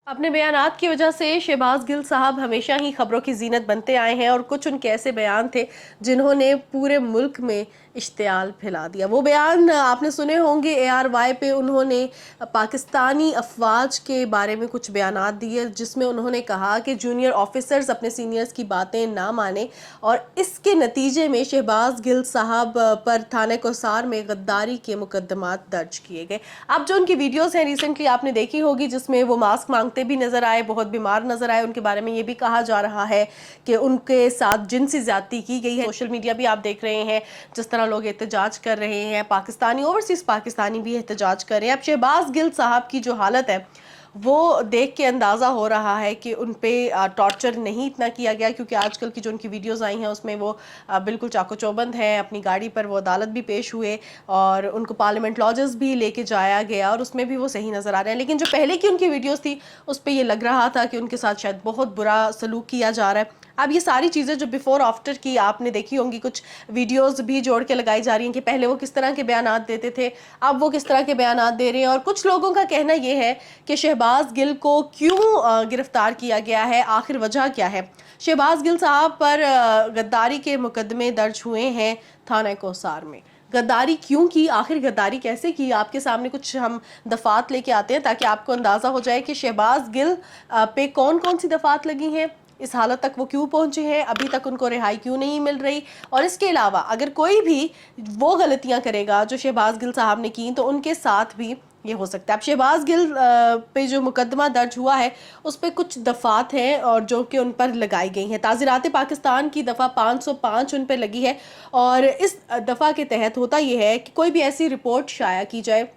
अपने बयानात की वजह से शहबाज गिल साहब हमेशा ही खबरों की जीनत बनते आए हैं और कुछ उनके ऐसे बयान थे जिन्होंने पूरे मुल्क में इश्तियाल फैला दिया। वो बयान आपने सुने होंगे। ARY पे उन्होंने पाकिस्तानी अफवाज के बारे में कुछ बयानात दिए जिसमें उन्होंने कहा कि जूनियर ऑफिसर्स अपने सीनियर्स की बातें ना माने और इसके नतीजे में शहबाज गिल साहब पर थाने कोसार में गद्दारी के मुकदमात दर्ज किए गए। अब जो उनकी वीडियोस हैं रिसेंटली आपने देखी होगी जिसमें वो मास्क मांगते भी नजर आए, बहुत बीमार नजर आए। उनके बारे में ये भी कहा जा रहा है कि उनके साथ जिनसी ज्यादती की गई है। सोशल मीडिया भी आप देख रहे हैं जिस तरह लोग एहतजाज कर रहे हैं, पाकिस्तानी ओवरसीज पाकिस्तानी भी एहतजाज कर रहे हैं। अब शहबाज गिल साहब की जो हालत है वो देख के अंदाज़ा हो रहा है कि उन पे टॉर्चर नहीं इतना किया गया, क्योंकि आजकल की जो उनकी वीडियोस आई हैं उसमें वो बिल्कुल चाको चौबंद हैं। अपनी गाड़ी पर वो अदालत भी पेश हुए और उनको पार्लियामेंट लॉजेस भी लेके जाया गया और उसमें भी वो सही नज़र आ रहे हैं। लेकिन जो पहले की उनकी वीडियोस थी उस पर ये लग रहा था कि उनके साथ शायद बहुत बुरा सलूक किया जा रहा है। अब ये सारी चीज़ें जो बिफोर आफ्टर की आपने देखी होंगी, कुछ वीडियोस भी जोड़ के लगाई जा रही हैं कि पहले वो किस तरह के बयानात देते थे, अब वो किस तरह के बयानात दे रहे हैं। और कुछ लोगों का कहना ये है कि शहबाज गिल को क्यों गिरफ्तार किया गया है, आखिर वजह क्या है। शहबाज गिल साहब पर गद्दारी के मुकदमे दर्ज हुए हैं थाना कोसार में। गद्दारी क्यों की, आखिर गद्दारी कैसे की, आपके सामने कुछ हम दफात लेके आते हैं ताकि आपको अंदाज़ा हो जाए कि शहबाज गिल पे कौन कौन सी दफात लगी हैं, इस हालत तक वो क्यों पहुंचे हैं, अभी तक उनको रिहाई क्यों नहीं मिल रही। और इसके अलावा अगर कोई भी वो गलतियां करेगा जो शहबाज गिल साहब ने की तो उनके साथ भी ये हो सकता है। अब शहबाज गिल पे जो मुकदमा दर्ज हुआ है उस पर कुछ दफ़ात हैं और जो कि उन पर लगाई गई हैं। ताज़ीरात पाकिस्तान की दफ़ा 505 उन पर लगी है और इस दफ़ा के तहत होता ये है कि कोई भी ऐसी रिपोर्ट शाया की जाए,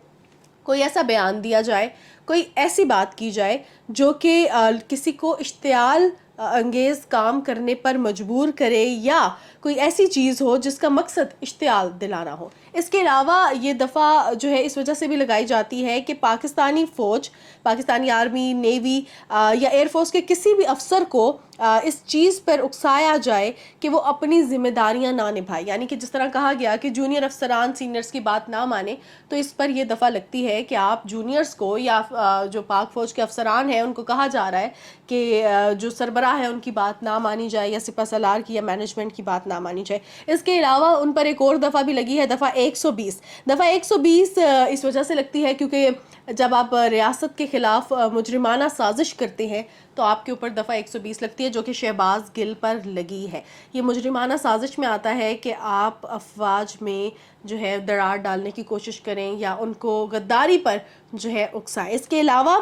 कोई ऐसा बयान दिया जाए, कोई ऐसी बात की जाए जो कि किसी को इश्तियाल अंगेज़ काम करने पर मजबूर करे या कोई ऐसी चीज़ हो जिसका मकसद इश्तियाल दिलाना हो। इसके अलावा ये दफ़ा जो है इस वजह से भी लगाई जाती है कि पाकिस्तानी फ़ौज, पाकिस्तानी आर्मी, नेवी या एयरफोर्स के किसी भी अफसर को इस चीज़ पर उकसाया जाए कि वो अपनी जिम्मेदारियां ना निभाए। यानी कि जिस तरह कहा गया कि जूनियर अफसरान सीनियर्स की बात ना माने, तो इस पर यह दफ़ा लगती है कि आप जूनियर्स को या जो पाक फ़ौज के अफसरान हैं उनको कहा जा रहा है कि जो सरबराह है उनकी बात ना मानी जाए या सिपह सलार की या मैनेजमेंट की बात ना मानी जाए। इसके अलावा उन पर एक और दफ़ा भी लगी है, दफ़ा 120। दफ़ा 120 इस वजह से लगती है क्योंकि जब आप रियासत के ख़िलाफ़ मुजरिमाना साजिश करते हैं तो आपके ऊपर दफ़ा 120 लगती है, जो कि शहबाज गिल पर लगी है। ये मुजरिमाना साजिश में आता है कि आप अफवाज में जो है दरार डालने की कोशिश करें या उनको गद्दारी पर जो है उकसाएं। इसके अलावा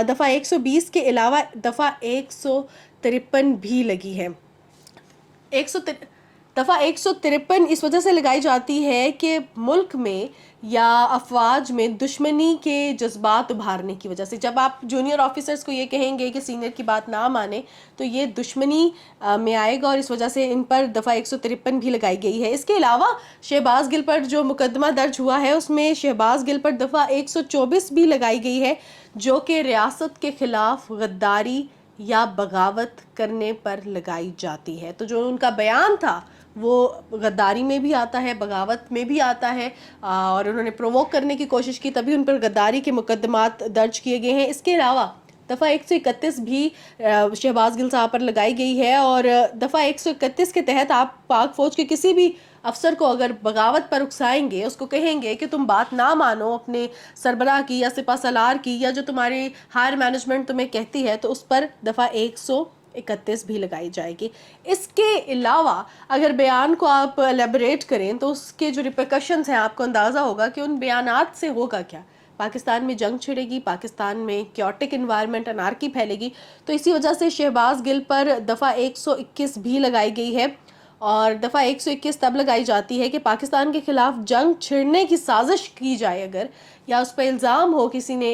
दफ़ा 120 के अलावा दफ़ा 153 भी लगी है। दफ़ा 153 इस वजह से लगाई जाती है कि मुल्क में या अफवाज में दुश्मनी के जज्बात उभारने की वजह से। जब आप जूनियर ऑफिसर्स को ये कहेंगे कि सीनियर की बात ना माने तो ये दुश्मनी में आएगा और इस वजह से इन पर दफ़ा 153 भी लगाई गई है। इसके अलावा शहबाज गिल पर जो मुकदमा दर्ज हुआ है उसमें शहबाज गिल पर दफ़ा 124 भी लगाई गई है, जो कि रियासत के ख़िलाफ़ गद्दारी या बगावत करने पर लगाई जाती है। तो जो उनका बयान था वो गद्दारी में भी आता है, बगावत में भी आता है और उन्होंने प्रोवोक करने की कोशिश की, तभी उन पर गद्दारी के मुकदमात दर्ज किए गए हैं। इसके अलावा दफ़ा 131 भी शहबाज गिल साहब पर लगाई गई है और दफ़ा 131 के तहत आप पाक फ़ौज के किसी भी अफसर को अगर बगावत पर उकसाएंगे, उसको कहेंगे कि तुम बात ना मानो अपने सरबराह की या सिपह सलार की या जो तुम्हारी हायर मैनेजमेंट तुम्हें कहती है, तो उस पर दफ़ा 131 भी लगाई जाएगी। इसके अलावा अगर बयान को आप एलेबरेट करें तो उसके जो रिपरकशंस हैं आपको अंदाज़ा होगा कि उन बयानात से होगा क्या। पाकिस्तान में जंग छिड़ेगी, पाकिस्तान में क्योटिक इन्वायरमेंट, अनार्की फैलेगी। तो इसी वजह से शहबाज गिल पर दफ़ा 121 भी लगाई गई है और दफ़ा 121 तब लगाई जाती है कि पाकिस्तान के ख़िलाफ़ जंग छिड़ने की साजिश की जाए अगर, या उस पर इल्ज़ाम हो किसी ने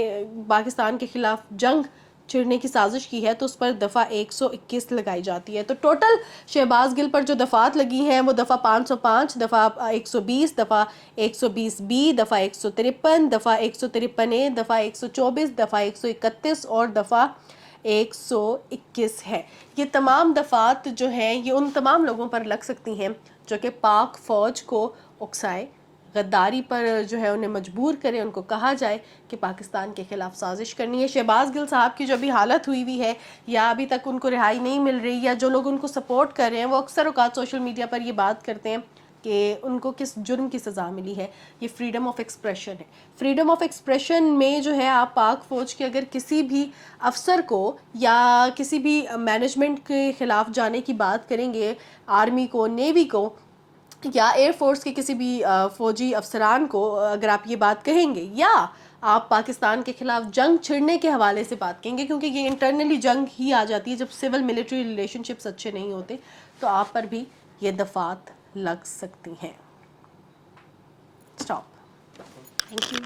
पाकिस्तान के ख़िलाफ़ जंग छिड़ने की साजिश की है, तो उस पर दफ़ा 121 लगाई जाती है। तो टोटल शहबाज गिल पर जो दफ़ात लगी हैं वो दफ़ा 505, दफ़ा 120, दफ़ा 120 बी, दफ़ा 153, दफ़ा 153 ए, दफ़ा 124, दफ़ा 131 और दफ़ा 121 है। ये तमाम दफ़ात जो हैं ये उन तमाम लोगों पर लग सकती हैं जो कि पाक फ़ौज को उकसाए, غداری پر جو ہے انہیں مجبور کریں, ان کو کہا جائے کہ پاکستان کے خلاف سازش کرنی ہے. شہباز گل صاحب کی جو بھی حالت ہوئی ہے یا ابھی تک ان کو رہائی نہیں مل رہی, یا جو لوگ ان کو سپورٹ کر رہے ہیں وہ اکثر اوقات سوشل میڈیا پر یہ بات کرتے ہیں کہ ان کو کس جرم کی سزا ملی ہے. یہ فریڈم آف ایکسپریشن ہے. فریڈم آف ایکسپریشن میں جو ہے آپ پاک فوج کے اگر کسی بھی افسر کو یا کسی بھی مینجمنٹ کے خلاف جانے کی بات کریں گے, آرمی کو, نیوی کو یا ایئر فورس کے کسی بھی فوجی افسران کو اگر آپ یہ بات کہیں گے, یا آپ پاکستان کے خلاف جنگ چھڑنے کے حوالے سے بات کہیں گے, کیونکہ یہ انٹرنلی جنگ ہی آ جاتی ہے جب سول ملٹری ریلیشن شپس اچھے نہیں ہوتے, تو آپ پر بھی یہ دفعات لگ سکتی ہیں. اسٹاپ. Thank you.